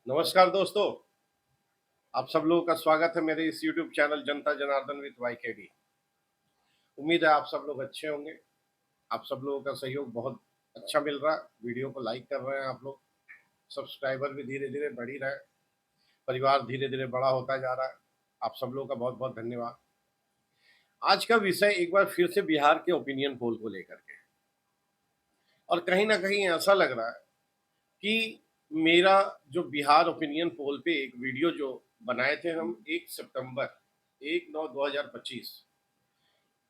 नमस्कार दोस्तों। आप सब लोगों का स्वागत है मेरे इस YouTube channel Janata Janardan with YKD। उम्मीद है आप सब लोग अच्छे होंगे। आप सब लोगों का सहयोग बहुत अच्छा मिल रहा है। वीडियो को लाइक कर रहे हैं आप लोग। सब्सक्राइबर भी धीरे धीरे बढ़ ही रहे हैं। परिवार धीरे धीरे बड़ा होता जा रहा है। आप सब लोगों का बहुत बहुत धन्यवाद। आज का विषय एक बार फिर से बिहार के ओपिनियन पोल को लेकर के, और कहीं ना कहीं ऐसा लग रहा है कि मेरा जो बिहार ओपिनियन पोल पे एक वीडियो जो बनाए थे हम 1 सितंबर 1/9/2025,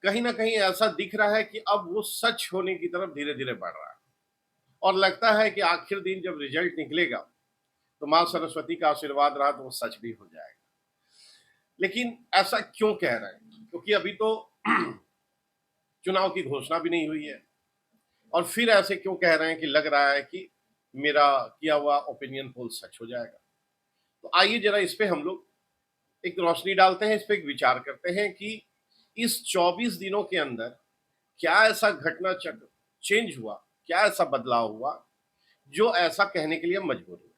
कहीं ना कहीं ऐसा दिख रहा है कि अब वो सच होने की तरफ धीरे धीरे बढ़ रहा है। और लगता है कि आखिर दिन जब रिजल्ट निकलेगा तो माँ सरस्वती का आशीर्वाद रहा तो वो सच भी हो जाएगा। लेकिन ऐसा क्यों कह रहे हैं? क्योंकि अभी तो चुनाव की घोषणा भी नहीं हुई है। और फिर ऐसे क्यों कह रहे हैं कि लग रहा है कि मेरा किया हुआ ओपिनियन पोल सच हो जाएगा? तो आइए जरा इस पे हम लोग एक रोशनी डालते हैं, इस पे एक विचार करते हैं कि इस 24 दिनों के अंदर क्या ऐसा घटना चक्र चेंज हुआ, क्या ऐसा बदलाव हुआ जो ऐसा कहने के लिए मजबूर हुए।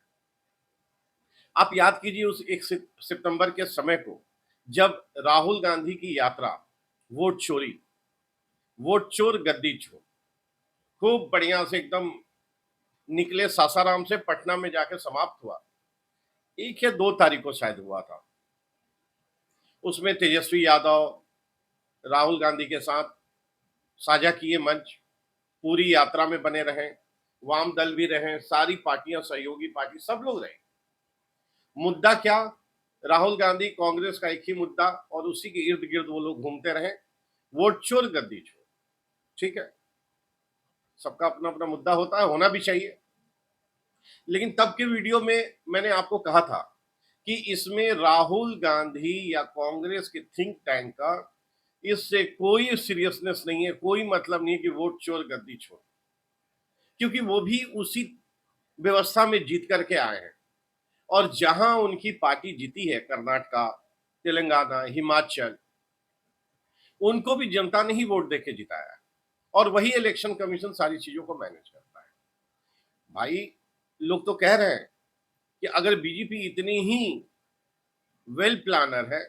आप याद कीजिए उस 1 सितंबर के समय को, जब राहुल गांधी की यात्रा वोट चोरी, वोट चोर गद्दी चोर, खूब बढ़िया से एकदम निकले सासाराम से पटना में जाकर समाप्त हुआ। 1 या 2 तारीख को शायद हुआ था। उसमें तेजस्वी यादव राहुल गांधी के साथ साझा किए मंच, पूरी यात्रा में बने रहे, वाम दल भी रहे, सारी पार्टियां, सहयोगी पार्टी, सब लोग रहे। मुद्दा क्या? राहुल गांधी, कांग्रेस का एक ही मुद्दा, और उसी के इर्द गिर्द वो लोग घूमते रहे, वोट चोर गद्दी चोर। ठीक है, सबका अपना अपना मुद्दा होता है, होना भी चाहिए। लेकिन तब के वीडियो में मैंने आपको कहा था कि इसमें राहुल गांधी या कांग्रेस के थिंक टैंक का इससे कोई सीरियसनेस नहीं है, कोई मतलब नहीं है कि वोट चोर गद्दी चोर, क्योंकि वो भी उसी व्यवस्था में जीत करके आए हैं। और जहां उनकी पार्टी जीती है, कर्नाटका, तेलंगाना, हिमाचल, उनको भी जनता ने ही वोट देके जिताया है। और वही इलेक्शन कमीशन सारी चीजों को मैनेज करता है। भाई, लोग तो कह रहे हैं कि अगर बीजेपी इतनी ही वेल प्लानर है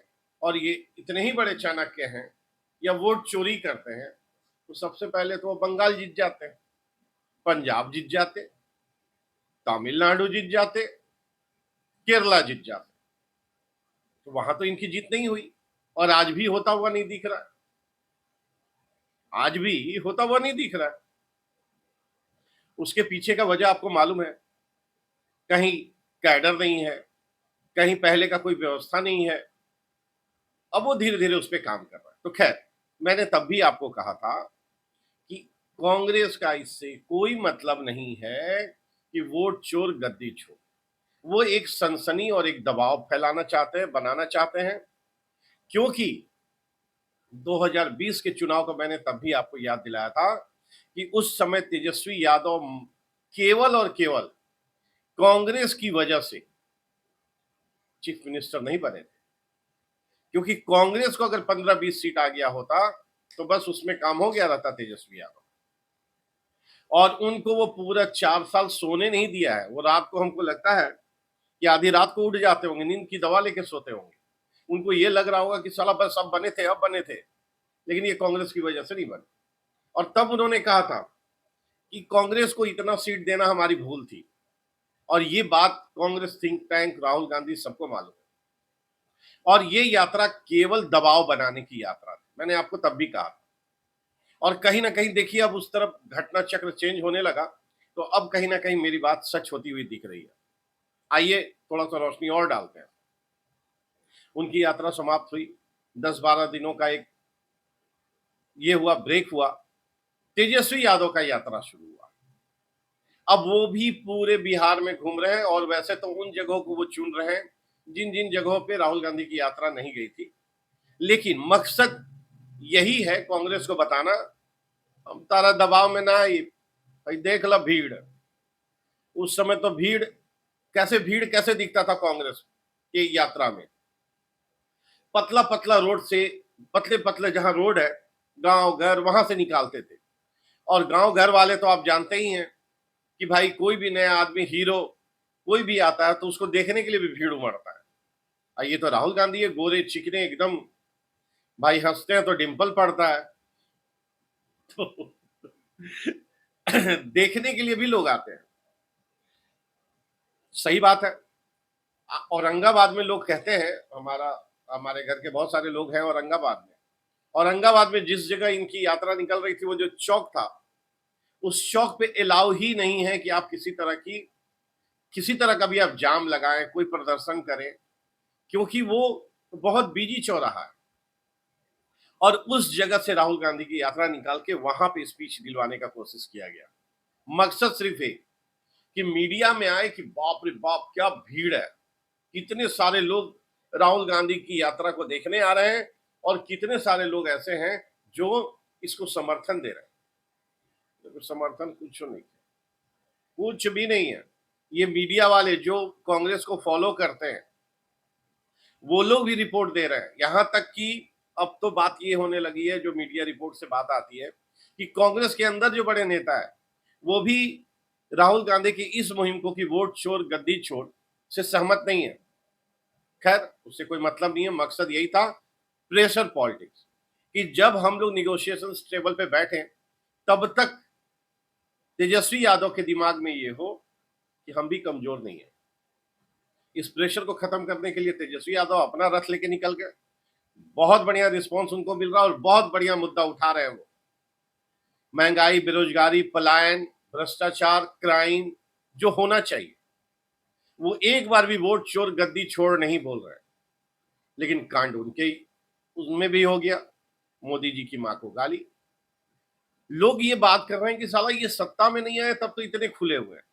और ये इतने ही बड़े चाणक्य हैं या वोट चोरी करते हैं, तो सबसे पहले तो वो बंगाल जीत जाते, पंजाब जीत जाते, तमिलनाडु जीत जाते, केरला जीत जाते। तो वहां तो इनकी जीत नहीं हुई, और आज भी होता हुआ नहीं दिख रहा। आज भी होता हुआ नहीं दिख रहा है। उसके पीछे का वजह आपको मालूम है। कहीं कैडर नहीं है, कहीं पहले का कोई व्यवस्था नहीं है। अब वो धीरे धीरे उस पर काम कर रहा है। तो खैर, मैंने तब भी आपको कहा था कि कांग्रेस का इससे कोई मतलब नहीं है कि वोट चोर गद्दी चोर। वो एक सनसनी और एक दबाव फैलाना चाहते हैं, बनाना चाहते हैं। क्योंकि 2020 के चुनाव को मैंने तब भी आपको याद दिलाया था कि उस समय तेजस्वी यादव केवल और केवल कांग्रेस की वजह से चीफ मिनिस्टर नहीं बने थे। क्योंकि कांग्रेस को अगर 15-20 सीट आ गया होता तो बस उसमें काम हो गया रहता तेजस्वी यादव। और उनको वो पूरा 4 साल सोने नहीं दिया है। वो रात को, हमको लगता है कि आधी रात को उठ जाते होंगे, नींद की दवा लेके सोते होंगे। उनको ये लग रहा होगा कि साला बस अब बने थे, अब बने थे, लेकिन ये कांग्रेस की वजह से नहीं बने। और तब उन्होंने कहा था कि कांग्रेस को इतना सीट देना हमारी भूल थी। और ये बात कांग्रेस थिंक टैंक, राहुल गांधी, सबको मालूम है। और ये यात्रा केवल दबाव बनाने की यात्रा थी, मैंने आपको तब भी कहा था। और कहीं ना कहीं देखिए, अब उस तरफ घटना चक्र चेंज होने लगा, तो अब कहीं ना कहीं मेरी बात सच होती हुई दिख रही है। आइए थोड़ा सा रोशनी और डालते हैं। उनकी यात्रा समाप्त हुई, 10-12 दिनों का एक ये हुआ, ब्रेक हुआ। तेजस्वी यादव का यात्रा शुरू हुआ। अब वो भी पूरे बिहार में घूम रहे हैं, और वैसे तो उन जगहों को वो चुन रहे हैं जिन जिन जगहों पे राहुल गांधी की यात्रा नहीं गई थी। लेकिन मकसद यही है कांग्रेस को बताना, हम तारा दबाव में ना आई भाई, देख ला भीड़। उस समय तो भीड़ कैसे दिखता था कांग्रेस की यात्रा में? पतला पतला रोड से, पतले पतले जहां रोड है, गांव घर, वहां से निकालते थे। और गांव घर वाले तो आप जानते ही हैं कि भाई, कोई भी नया आदमी हीरो कोई भी आता है तो उसको देखने के लिए भी भीड़ उमड़ता है। ये तो राहुल गांधी है, गोरे चिकने एकदम, भाई हंसते हैं तो डिंपल पड़ता है। तो देखने के लिए भी लोग आते हैं। सही बात है। औरंगाबाद में लोग कहते हैं, हमारे घर के बहुत सारे लोग हैं औरंगाबाद में। औरंगाबाद में जिस जगह इनकी यात्रा निकल रही थी, वो जो चौक था, उस चौक पे अलाउ ही नहीं है कि आप किसी तरह का भी आप जाम लगाएं, कोई प्रदर्शन करें, क्योंकि वो बहुत बिजी चौराहा है। और उस जगह से राहुल गांधी की यात्रा निकाल के वहां पे स्पीच दिलवाने का कोशिश किया गया। मकसद सिर्फ एक कि मीडिया में आए कि बाप रे बाप क्या भीड़ है, कितने सारे लोग राहुल गांधी की यात्रा को देखने आ रहे हैं, और कितने सारे लोग ऐसे हैं जो इसको समर्थन दे रहे हैं। तो समर्थन कुछ नहीं है, कुछ भी नहीं है। ये मीडिया वाले जो कांग्रेस को फॉलो करते हैं, वो लोग भी रिपोर्ट दे रहे हैं। यहां तक कि अब तो बात ये होने लगी है, जो मीडिया रिपोर्ट से बात आती है, कि कांग्रेस के अंदर जो बड़े नेता है वो भी राहुल गांधी की इस मुहिम को, कि वोट छोड़ गद्दी छोड़, से सहमत नहीं है। खैर, उससे कोई मतलब नहीं है। मकसद यही था, प्रेशर पॉलिटिक्स, कि जब हम लोग निगोशिएशन टेबल पे बैठे तब तक तेजस्वी यादव के दिमाग में ये हो कि हम भी कमजोर नहीं है। इस प्रेशर को खत्म करने के लिए तेजस्वी यादव अपना रथ लेके निकल गए। बहुत बढ़िया रिस्पॉन्स उनको मिल रहा है और बहुत बढ़िया मुद्दा उठा रहे हैं वो। महंगाई, बेरोजगारी, पलायन, भ्रष्टाचार, क्राइम जो होना चाहिए, वो एक बार भी वोट चोर गद्दी छोड़ नहीं बोल रहे। लेकिन कांड उनके ही उसमें भी हो गया। मोदी जी की मां को गाली। लोग ये बात कर रहे हैं कि साला ये सत्ता में नहीं आए तब तो इतने खुले हुए हैं,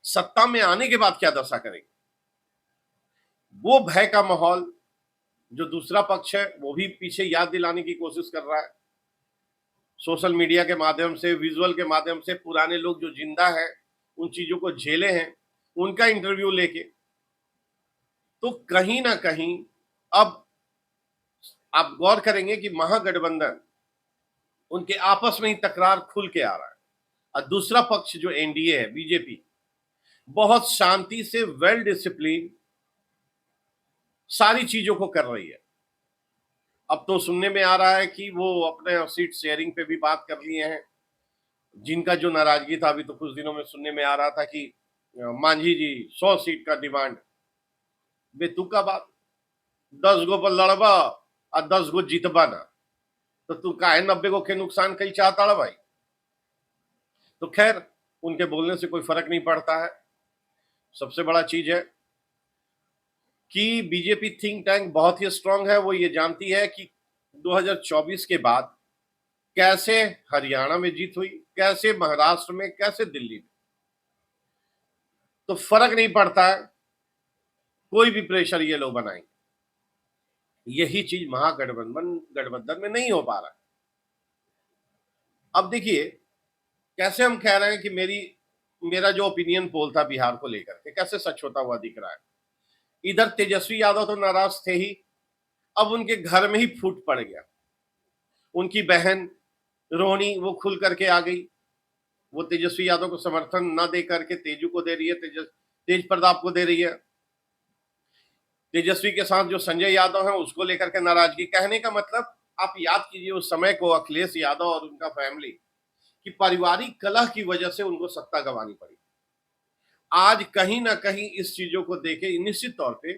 सत्ता में आने के बाद क्या दशा करेंगे। वो भय का माहौल जो दूसरा पक्ष है वो भी पीछे याद दिलाने की कोशिश कर रहा है, सोशल मीडिया के माध्यम से, विजुअल के माध्यम से। पुराने लोग जो जिंदा है, उन चीजों को झेले हैं, उनका इंटरव्यू लेके। तो कहीं ना कहीं अब आप गौर करेंगे कि महागठबंधन, उनके आपस में ही तकरार खुल के आ रहा है। और दूसरा पक्ष जो एनडीए है, बीजेपी, बहुत शांति से, वेल डिसिप्लिन सारी चीजों को कर रही है। अब तो सुनने में आ रहा है कि वो अपने सीट शेयरिंग पे भी बात कर लिए हैं। जिनका जो नाराजगी था, अभी तो कुछ दिनों में सुनने में आ रहा था कि मांझी जी 100 सीट का डिमांड। बेतुका बात, 10 गो पर लड़बा और 10 गो जीतबा ना, तो तू काहे 90 गो के नुकसान कई चाहता भाई। तो खैर, उनके बोलने से कोई फर्क नहीं पड़ता है। सबसे बड़ा चीज है कि बीजेपी थिंक टैंक बहुत ही स्ट्रांग है। वो ये जानती है कि 2024 के बाद कैसे हरियाणा में जीत हुई, कैसे महाराष्ट्र में, कैसे दिल्ली में, तो फर्क नहीं पड़ता है, कोई भी प्रेशर ये लोग बनाएंगे। यही चीज गठबंधन में नहीं हो पा रहा है। अब देखिए, कैसे हम कह रहे हैं कि मेरा जो ओपिनियन पोल था बिहार को लेकर के, कैसे सच होता हुआ दिख रहा है। इधर तेजस्वी यादव तो नाराज थे ही, अब उनके घर में ही फूट पड़ गया। उनकी बहन रोहिणी वो खुल करके आ गई। वो तेजस्वी यादव को समर्थन न दे करके तेजू को दे रही है, तेज प्रताप को दे रही है। तेजस्वी के साथ जो संजय यादव है उसको लेकर के नाराजगी। कहने का मतलब, आप याद कीजिए उस समय को, अखिलेश यादव और उनका फैमिली की पारिवारिक कलह की वजह से उनको सत्ता गंवानी पड़ी। आज कहीं ना कहीं इस चीजों को देखे निश्चित तौर पे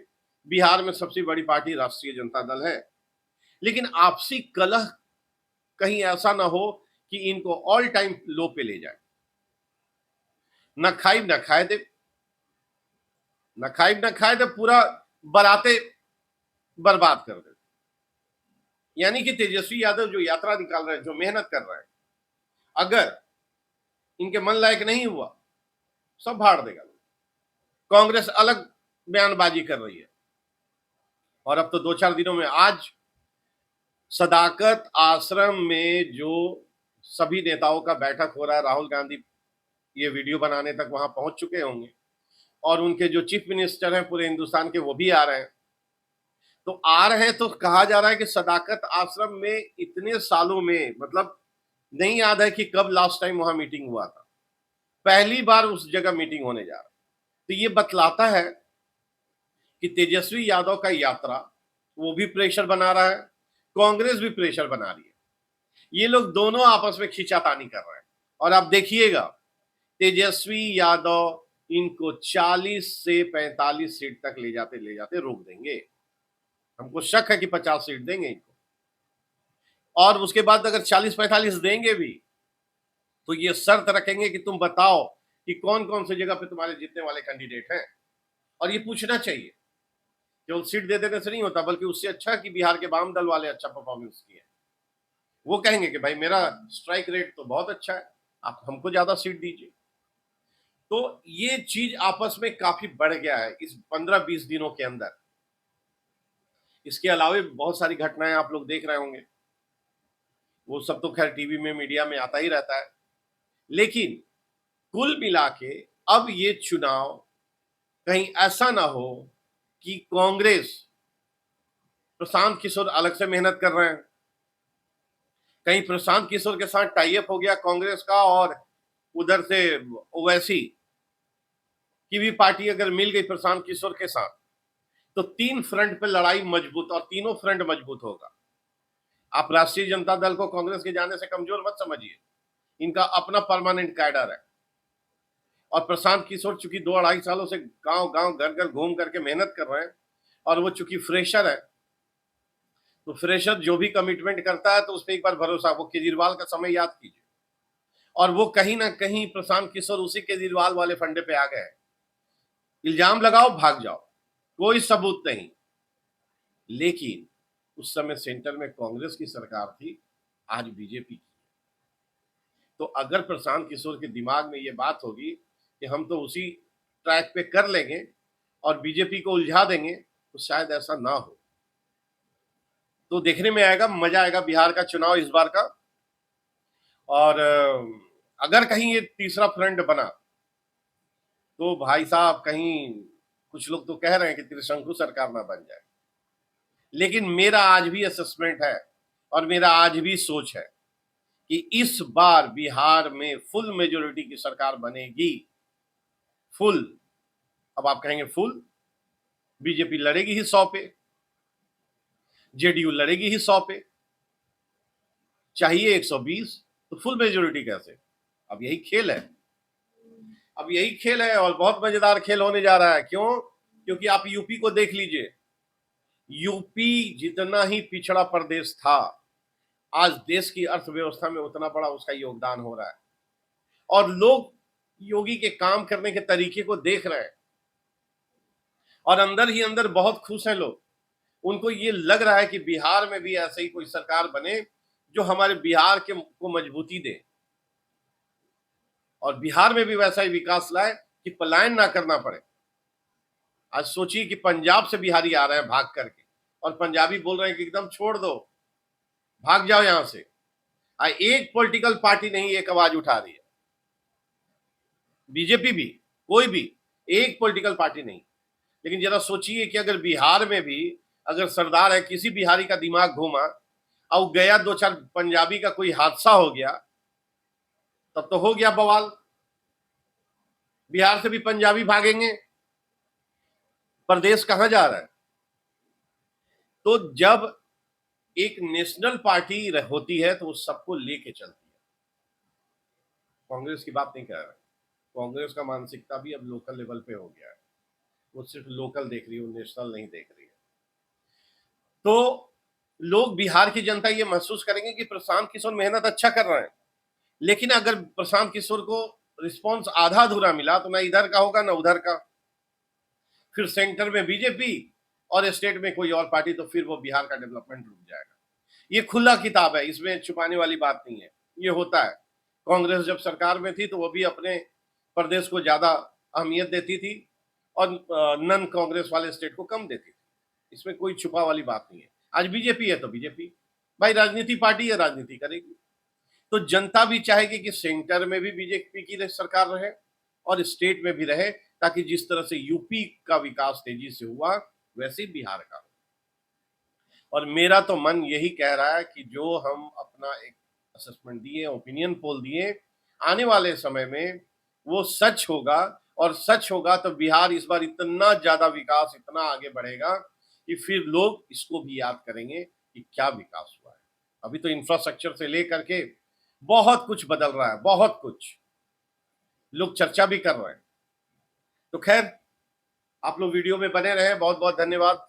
बिहार में सबसे बड़ी पार्टी राष्ट्रीय जनता दल है, लेकिन आपसी कलह कहीं ऐसा ना हो कि इनको ऑल टाइम लो पे ले जाए। न खाई न खाए दे, न खाई न खाए दे, पूरा बराते बर्बाद कर दे। यानी कि तेजस्वी यादव जो यात्रा निकाल रहे हैं, जो मेहनत कर रहे हैं, अगर इनके मन लायक नहीं हुआ, सब भाड़ देगा। कांग्रेस अलग बयानबाजी कर रही है। और अब तो 2-4 दिनों में, आज सदाकत आश्रम में जो सभी नेताओं का बैठक हो रहा है, राहुल गांधी ये वीडियो बनाने तक वहां पहुंच चुके होंगे, और उनके जो चीफ मिनिस्टर हैं पूरे हिंदुस्तान के, वो भी आ रहे हैं। तो आ रहे हैं तो कहा जा रहा है कि सदाकत आश्रम में इतने सालों में, मतलब नहीं याद है कि कब लास्ट टाइम वहां मीटिंग हुआ था। पहली बार उस जगह मीटिंग होने जा रहा है। तो ये बतलाता है कि तेजस्वी यादव का यात्रा वो भी प्रेशर बना रहा है, कांग्रेस भी प्रेशर बना रही है। ये लोग दोनों आपस में खींचातानी कर रहे हैं और आप देखिएगा तेजस्वी यादव इनको 40 से 45 सीट तक ले जाते रोक देंगे। हमको शक है कि 50 सीट देंगे इनको, और उसके बाद अगर 40-45 देंगे भी तो ये शर्त रखेंगे कि तुम बताओ कि कौन कौन सी जगह पे तुम्हारे जीतने वाले कैंडिडेट हैं। और ये पूछना चाहिए, केवल सीट दे देने से नहीं होता, बल्कि उससे अच्छा कि बिहार के वाम दल वाले अच्छा परफॉर्मेंस किए, वो कहेंगे कि भाई मेरा स्ट्राइक रेट तो बहुत अच्छा है, आप हमको ज्यादा सीट दीजिए। तो ये चीज आपस में काफी बढ़ गया है इस 15-20 दिनों के अंदर। इसके अलावा बहुत सारी घटनाएं आप लोग देख रहे होंगे, वो सब तो खैर टीवी में मीडिया में आता ही रहता है। लेकिन कुल मिला के अब ये चुनाव कहीं ऐसा ना हो कि कांग्रेस, प्रशांत किशोर अलग से मेहनत कर रहे हैं, कहीं प्रशांत किशोर के साथ टाई अप हो गया कांग्रेस का, और उधर से ओवैसी की भी पार्टी अगर मिल गई प्रशांत किशोर के साथ, तो 3 फ्रंट पे लड़ाई मजबूत, और तीनों फ्रंट मजबूत होगा। आप राष्ट्रीय जनता दल को कांग्रेस के जाने से कमजोर मत समझिए, इनका अपना परमानेंट कैडर है। और प्रशांत किशोर चूंकि 2-2.5 सालों से गांव गांव घर घर घूम करके मेहनत कर रहे हैं, और वो चूंकि फ्रेशर है, तो फ्रेशर जो भी कमिटमेंट करता है तो उस पर एक बार भरोसा, वो केजरीवाल का समय याद कीजिए, और वो कहीं ना कहीं प्रशांत किशोर उसी केजरीवाल वाले फंडे पे आ गए। इल्जाम लगाओ भाग जाओ, कोई सबूत नहीं। लेकिन उस समय सेंटर में कांग्रेस की सरकार थी, आज बीजेपी की। तो अगर प्रशांत किशोर के दिमाग में ये बात होगी कि हम तो उसी ट्रैक पे कर लेंगे और बीजेपी को उलझा देंगे, तो शायद ऐसा ना हो। तो देखने में आएगा, मजा आएगा बिहार का चुनाव इस बार का। और अगर कहीं ये तीसरा फ्रंट बना तो भाई साहब, कहीं कुछ लोग तो कह रहे हैं कि त्रिशंकु सरकार ना बन जाए। लेकिन मेरा आज भी असेसमेंट है और मेरा आज भी सोच है कि इस बार बिहार में फुल मेजोरिटी की सरकार बनेगी। फुल, अब आप कहेंगे फुल, बीजेपी लड़ेगी ही 100 पे, जेडीयू लड़ेगी ही 100 पे, चाहिए 120, तो फुल मेजोरिटी कैसे? अब यही खेल है, अब यही खेल है, और बहुत मजेदार खेल होने जा रहा है। क्यों? क्योंकि आप यूपी को देख लीजिए, यूपी जितना ही पिछड़ा प्रदेश था, आज देश की अर्थव्यवस्था में उतना बड़ा उसका योगदान हो रहा है, और लोग योगी के काम करने के तरीके को देख रहे हैं, और अंदर ही अंदर बहुत खुश हैं लोग। उनको ये लग रहा है कि बिहार में भी ऐसे ही कोई सरकार बने जो हमारे बिहार के को मजबूती दे, और बिहार में भी वैसा ही विकास लाए कि पलायन ना करना पड़े। आज सोचिए कि पंजाब से बिहारी आ रहे हैं भाग करके, और पंजाबी बोल रहे हैं कि एकदम छोड़ दो, भाग जाओ यहां से। एक पॉलिटिकल पार्टी नहीं एक आवाज उठा रही है, बीजेपी भी, कोई भी, एक पॉलिटिकल पार्टी नहीं। लेकिन जरा सोचिए कि अगर बिहार में भी अगर सरदार है, किसी बिहारी का दिमाग घूमा और गया 2-4 पंजाबी का कोई हादसा हो गया, तब तो हो गया बवाल। बिहार से भी पंजाबी भागेंगे, प्रदेश कहां जा रहा है? तो जब एक नेशनल पार्टी होती है तो वो सबको लेके चलती है। कांग्रेस की बात नहीं कर रहा, कांग्रेस का मानसिकता भी अब लोकल लेवल पे हो गया है, वो सिर्फ लोकल देख रही है, वो नेशनल नहीं देख रही है। तो लोग, बिहार की जनता ये महसूस करेंगे कि प्रशांत किशोर मेहनत अच्छा कर रहे हैं, लेकिन अगर प्रशांत किशोर को रिस्पांस आधा अधूरा मिला तो ना इधर का होगा ना उधर का, फिर सेंटर में बीजेपी और स्टेट में कोई और पार्टी, तो फिर वो बिहार का डेवलपमेंट रुक जाएगा। ये खुला किताब है, इसमें छुपाने वाली बात नहीं है, ये होता है। कांग्रेस जब सरकार में थी तो वो भी अपने प्रदेश को ज्यादा अहमियत देती थी और नन कांग्रेस वाले स्टेट को कम देती थी, इसमें कोई छुपा वाली बात नहीं है। आज बीजेपी है तो बीजेपी, भाई राजनीति पार्टी है, राजनीति करेगी। तो जनता भी चाहेगी कि सेंटर में भी बीजेपी की सरकार रहे और स्टेट में भी रहे, ताकि जिस तरह से यूपी का विकास तेजी से हुआ वैसे ही बिहार का। और मेरा तो मन यही कह रहा है कि जो हम अपना एक असेसमेंट दिए, ओपिनियन पोल दिए, आने वाले समय में वो सच होगा और सच होगा तो बिहार इस बार इतना ज्यादा विकास, इतना आगे बढ़ेगा कि फिर लोग इसको भी याद करेंगे कि क्या विकास हुआ है। अभी तो इंफ्रास्ट्रक्चर से लेकर के बहुत कुछ बदल रहा है, बहुत कुछ लोग चर्चा भी कर रहे हैं। तो खैर, आप लोग वीडियो में बने रहे, बहुत बहुत धन्यवाद।